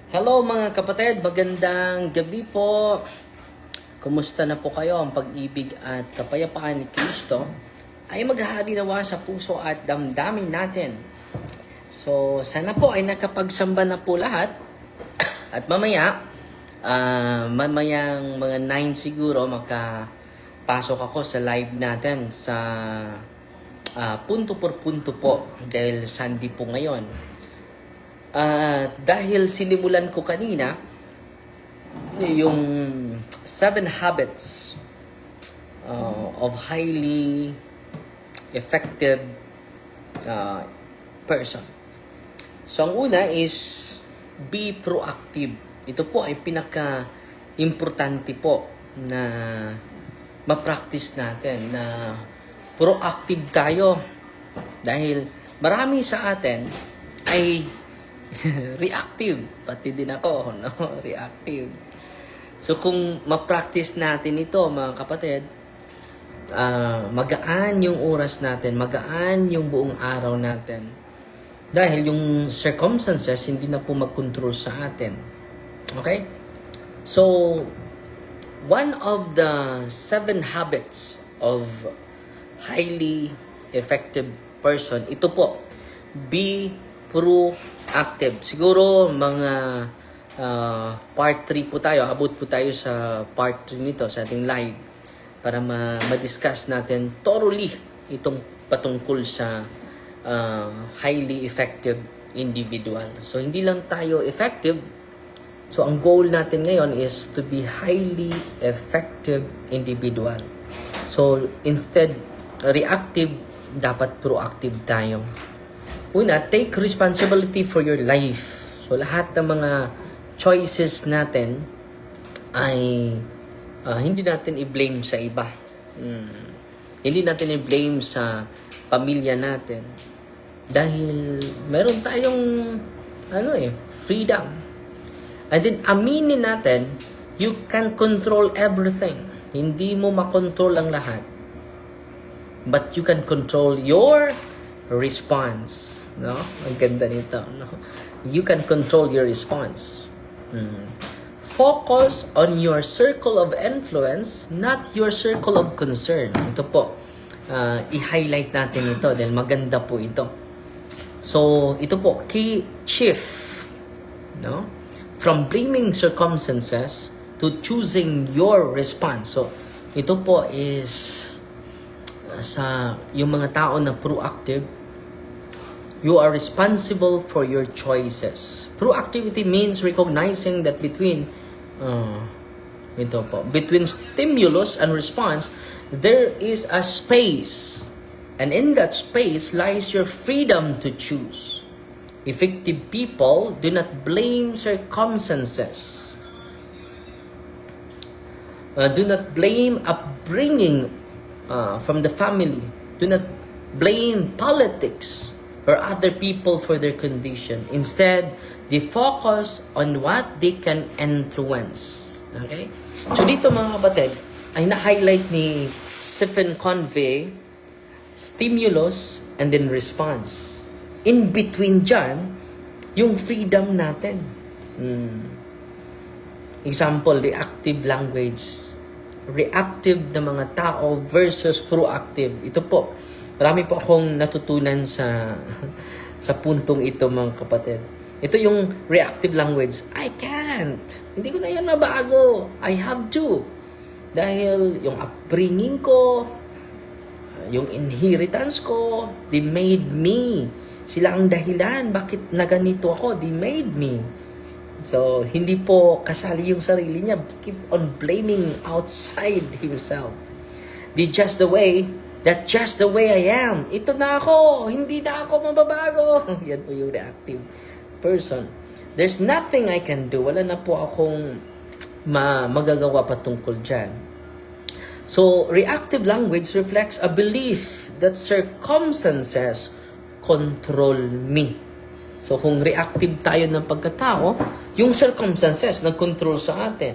Hello mga kapatid, magandang gabi po. Kumusta na po kayo? Ang pag-ibig at kapayapaan ni Kristo ay maghahari nawa sa puso at damdamin natin. So, sana po ay nakapagsamba na po lahat. At mamayang mga 9 siguro, makapasok ako sa live natin sa punto por punto po. Dahil Sunday po ngayon. Dahil sinimulan ko kanina yung 7 habits of highly effective person. So, ang una is be proactive. Ito po ay pinaka-importante po na ma-practice natin na proactive tayo. Dahil marami sa atin ay reactive. Pati din ako, no? Reactive. So, kung ma-practice natin ito, mga kapatid, magaan yung oras natin, magaan yung buong araw natin. Dahil yung circumstances, hindi na po mag-control sa atin. Okay? So, one of the 7 habits of highly effective person, ito po, be proactive. Siguro mga part 3 po tayo, abot po tayo sa part 3 nito sa ating live para ma-discuss natin thoroughly itong patungkol sa highly effective individual. So, hindi lang tayo effective. So, ang goal natin ngayon is to be highly effective individual. So, instead reactive, dapat proactive tayo. Una, take responsibility for your life. So, lahat ng mga choices natin ay hindi natin i-blame sa iba. Hindi natin i-blame sa pamilya natin. Dahil meron tayong freedom. And then, aminin natin, you can control everything. Hindi mo makontrol ang lahat. But you can control your response. No? Ang ganda nito. No? You can control your response. Focus on your circle of influence, not your circle of concern. Ito po. I-highlight natin ito dahil maganda po ito. So, ito po, key shift. No? From blaming circumstances to choosing your response. So, ito po is sa yung mga tao na proactive, you are responsible for your choices. Proactivity means recognizing that between stimulus and response, there is a space. And in that space lies your freedom to choose. Effective people do not blame circumstances. Do not blame upbringing from the family. Do not blame politics or other people for their condition. Instead, they focus on what they can influence. Okay? So dito mga kapatid, ay na-highlight ni Stephen Covey, stimulus and then response. In between dyan, yung freedom natin. Example, reactive language. Reactive na mga tao versus proactive. Ito po, marami po akong natutunan sa puntong ito mga kapatid. Ito yung reactive language. I can't. Hindi ko na yan mabago. I have to. Dahil yung upbringing ko, yung inheritance ko, they made me. Sila ang dahilan. Bakit na ganito ako? They made me. So, hindi po kasali yung sarili niya. Keep on blaming outside himself. That's just the way I am. Ito na ako. Hindi na ako mababago. Yan po yung reactive person. There's nothing I can do. Wala na po akong magagawa patungkol dyan. So, reactive language reflects a belief that circumstances control me. So, kung reactive tayo ng pagkatao, yung circumstances nag-control sa atin.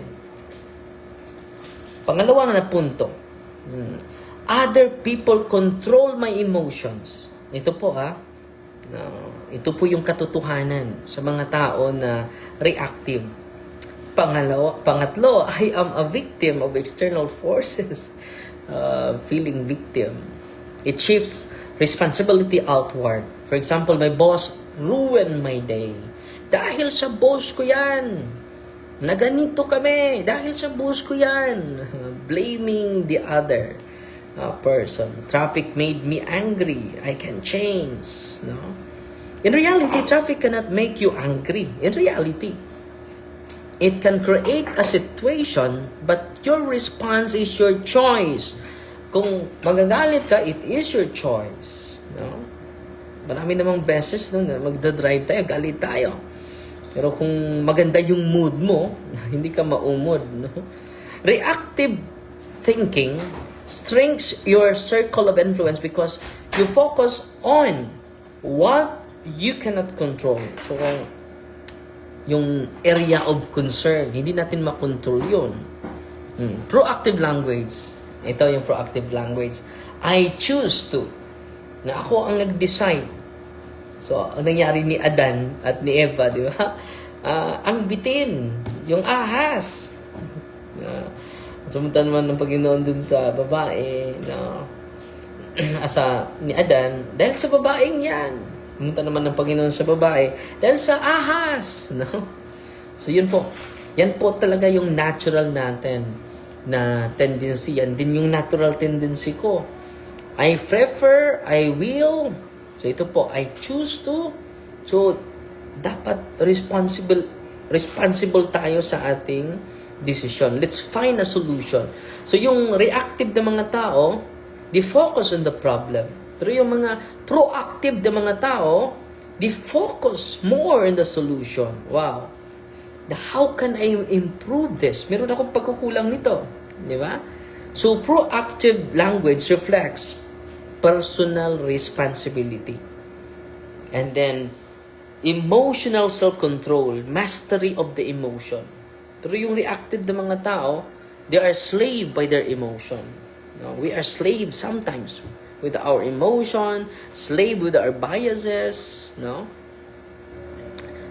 Pangalawang na punto. Other people control my emotions. Ito po Ito po yung katotohanan sa mga tao na reactive. Pangatlo, I am a victim of external forces. Feeling victim. It shifts responsibility outward. For example, my boss ruined my day. Dahil sa boss ko yan. Na ganito kami. Dahil sa boss ko yan. Blaming the other person. Traffic made me angry. I can change. No? In reality, traffic cannot make you angry. In reality, it can create a situation, but your response is your choice. Kung magagalit ka, it is your choice. No? Marami namang beses no, magdadrive tayo, galit tayo. Pero kung maganda yung mood mo, hindi ka maumod. No? Reactive thinking strengthens your circle of influence because you focus on what you cannot control. So, yung area of concern, hindi natin makontrol yun. Proactive language. Ito yung proactive language. I choose to. Na ako ang nag-decide. So, ang nangyari ni Adan at ni Eva, di ba? Ang bitin. Yung ahas. Sumunta naman ng Panginoon dun sa babae na asa ni Adan dahil sa babaeng yan. Pumunta naman ng Panginoon sa babae dahil sa ahas. No? So, yun po. Yan po talaga yung natural natin na tendency. Yan din yung natural tendency ko. I prefer, I will. So, ito po, I choose to. So, dapat responsible tayo sa ating decision. Let's find a solution. So, yung reactive na mga tao, they focus on the problem. Pero yung mga proactive na mga tao, they focus more on the solution. Wow. Now, how can I improve this? Meron akong pagkukulang nito. Di ba? So, proactive language reflects personal responsibility. And then, emotional self-control, mastery of the emotion. Pero yung reactive na mga tao, they are slave by their emotion. No? We are slaves sometimes with our emotion, slave with our biases, no?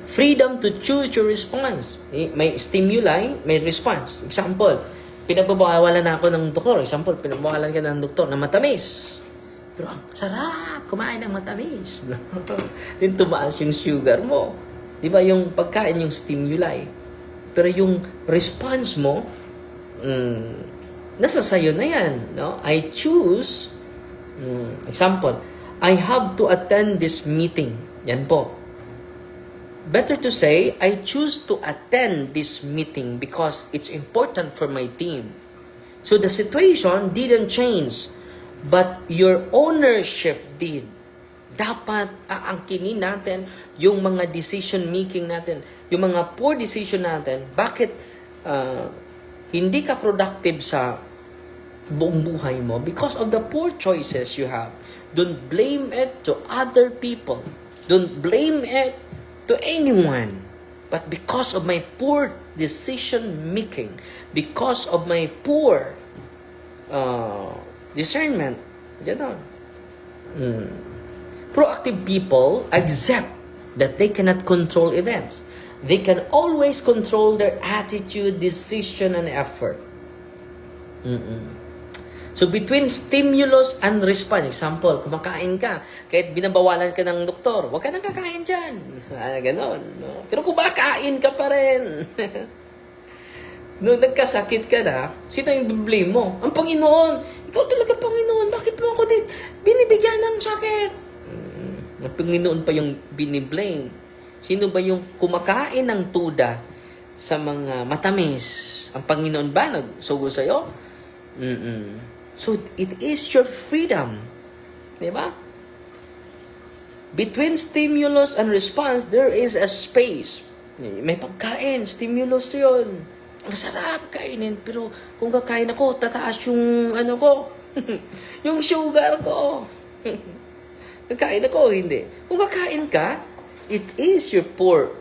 Freedom to choose your response. May stimuli, may response. Example, pinagbabawalan ako ng doktor. Example, pinagbawalan ka ng doktor na matamis. Pero ang sarap, kumain ng matamis. Then tumaas yung sugar mo. Di ba yung pagkain, yung stimuli. Pero yung response mo, nasa sayo na yan. No? I choose. Example, I have to attend this meeting. Yan po. Better to say, I choose to attend this meeting because it's important for my team. So the situation didn't change, but your ownership did. Dapat aangkinin natin yung mga decision making natin, yung mga poor decision natin. Bakit hindi ka productive sa buong buhay mo? Because of the poor choices you have. Don't blame it to other people. Don't blame it to anyone. But because of my poor decision making, because of my poor discernment, gano'n. Proactive people accept that they cannot control events. They can always control their attitude, decision, and effort. So, between stimulus and response, example, kumakain ka, kahit binabawalan ka ng doktor, huwag ka nang kakain dyan. Ganon. No? Pero kumakain ka pa rin. Nung nagkasakit ka na, sino yung blame mo? Ang Panginoon. Ikaw talaga, Panginoon. Bakit mo ako din binibigyan ng sakit? Ang Panginoon pa yung biniblame. Sino ba yung kumakain ng tuda sa mga matamis? Ang Panginoon ba nagsugo sa'yo? So, it is your freedom. Diba? Between stimulus and response, there is a space. May pagkain, stimulus yun. Ang sarap kainin. Pero kung kakain ako, tataas yung ano ko. Yung sugar ko. Kakain ako, hindi. Kung kakain ka, it is your poor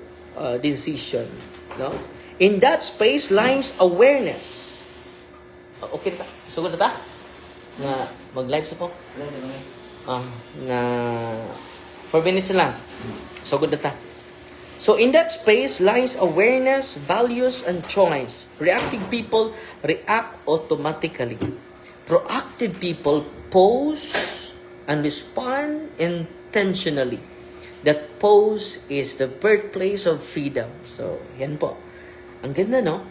decision. No? In that space lies awareness. Okay na ta? Sugod na ta? Nga, mag-live sa po? Na 4 minutes lang. So, good na ta. So, in that space lies awareness, values, and choice. Reactive people react automatically. Proactive people pause and respond intentionally. That pause is the birthplace of freedom. So, yan po. Ang ganda, no?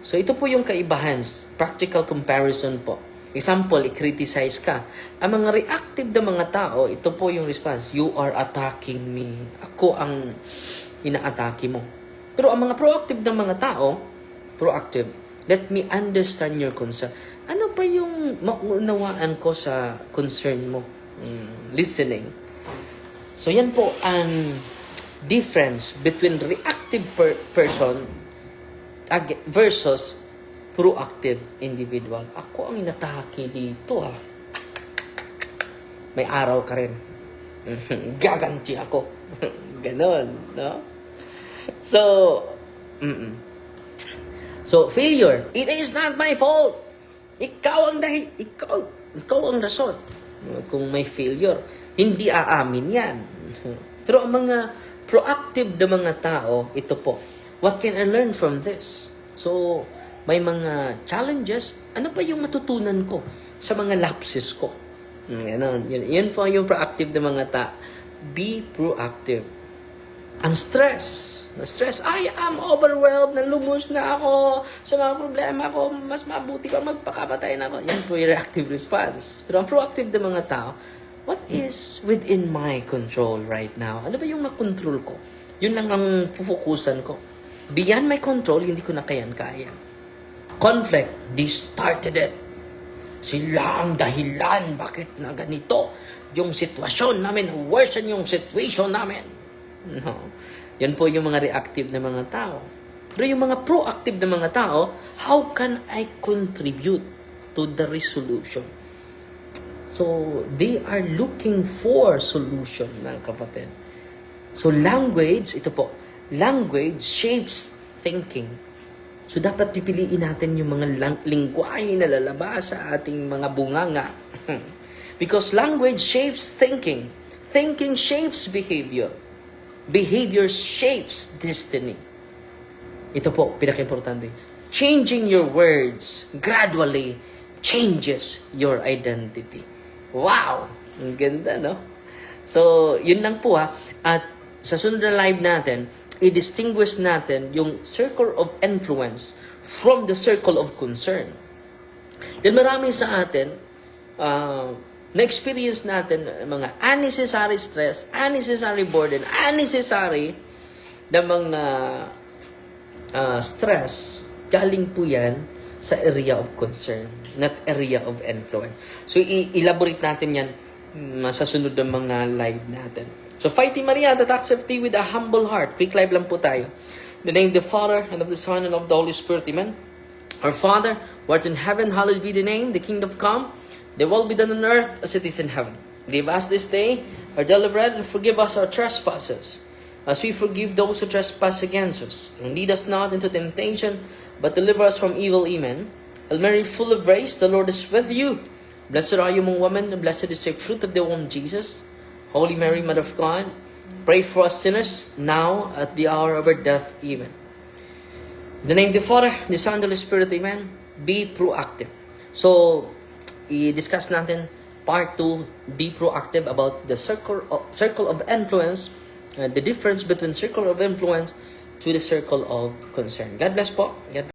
So, ito po yung kaibahan. Practical comparison po. Example, i-criticize ka. Ang mga reactive na mga tao, ito po yung response. You are attacking me. Ako ang ina-atake mo. Pero ang mga proactive na mga tao, proactive, let me understand your concern. Ano pa yung maunawaan ko sa concern mo? Listening. So, yan po ang difference between reactive person versus proactive individual. Ako ang inatake dito May araw ka rin. Gaganti ako. Ganon, no? So, So, failure. It is not my fault. Ikaw ang rason. Kung may failure, hindi aamin yan. Pero ang mga proactive na mga tao, ito po. What can I learn from this? So, may mga challenges. Ano pa yung matutunan ko sa mga lapses ko? Yan po yung proactive na mga tao. Be proactive. Ang stress, I am overwhelmed, nalumos na ako sa mga problema ko, mas mabuti ko magpakamatay na ako. Yan po yung reactive response. Pero ang proactive na mga tao, what is within my control right now? Ano ba yung makontrol ko? Yun lang ang pufukusan ko. Beyond my control, hindi ko na kaya. Conflict, they started it. Sila ang dahilan bakit na ganito yung sitwasyon namin, worsen yung situation namin. No. Yan po yung mga reactive na mga tao. Pero yung mga proactive na mga tao, how can I contribute to the resolution? So, they are looking for solution, mga kapatid. So, language, ito po, language shapes thinking. So, dapat pipiliin natin yung mga lingwahe na lalabas sa ating mga bunganga. Because language shapes thinking. Thinking shapes behavior. Behavior shapes destiny. Ito po, pinaka-importante. Changing your words gradually changes your identity. Wow! Ang ganda, no? So, yun lang po At sa sunod na live natin, i-distinguish natin yung circle of influence from the circle of concern. Then marami sa atin, na-experience natin mga unnecessary stress, unnecessary burden, unnecessary na mga stress. Galing po yan sa area of concern, not area of influence. So, i-elaborate natin yan sa sunod ng mga live natin. So, fighting Maria that accept thee with a humble heart. Quick live lang po tayo. In the name of the Father, and of the Son, and of the Holy Spirit. Amen. Our Father, who art in heaven, hallowed be the name. The kingdom come. Thy will be done on earth as it is in heaven. Give us this day our daily bread, and forgive us our trespasses, as we forgive those who trespass against us. And lead us not into temptation, but deliver us from evil. Amen. Hail Mary, full of grace, the Lord is with you. Blessed are you among women, and blessed is the fruit of the womb, Jesus. Holy Mary, Mother of God, pray for us sinners, now at the hour of our death. Amen. In the name of the Father, the Son, and the Holy Spirit. Amen. Be proactive. So, i-discuss natin part 2, be proactive, about the circle of influence, the difference between circle of influence to the circle of concern. God bless po. God bless.